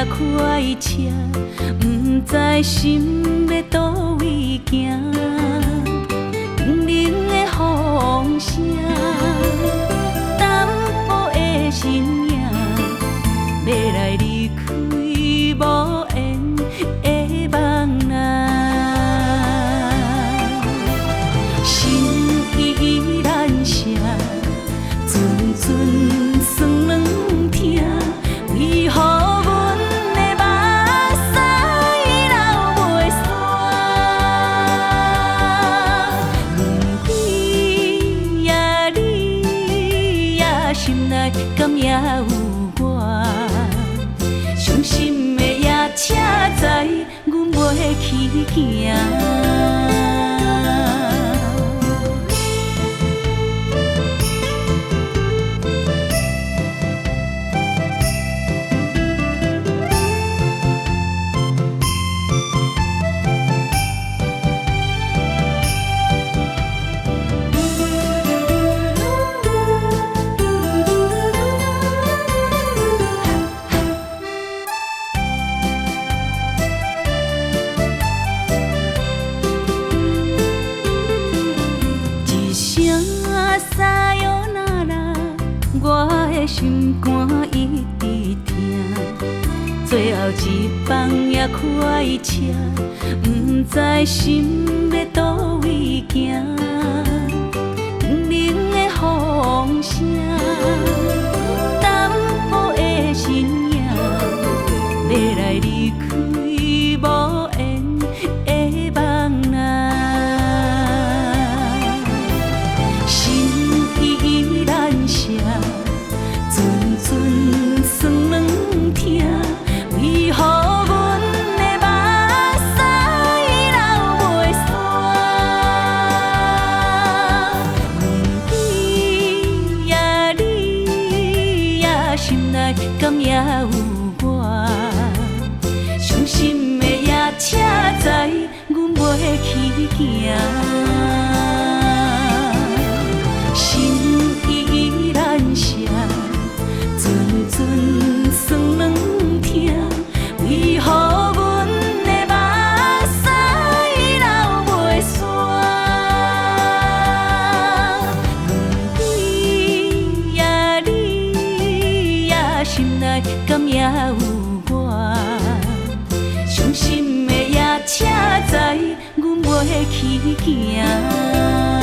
快车，不知心要倒位行。冷冷的风声，淡薄的身影，要来离开无缘的梦啊。心依然舍，阵阵酸软疼，为何阮的目屎流袂煞？问你呀，你呀，心内敢也有我？伤心的夜车载，阮袂去行。撒哟那拉，我的心肝一直疼。最后一班夜快车，不知心要倒位行。冷冷的风声，淡薄的身影，要来离开无缘的梦啊。阵阵酸软疼，为何阮的目屎流袂煞？问你呀，你呀，心内敢也有我？伤心的夜车载，阮袂去行。阵酸软疼，为何阮的目屎流袂煞？问你呀，你呀，心内敢也有我？伤心的夜车载，阮袂去行。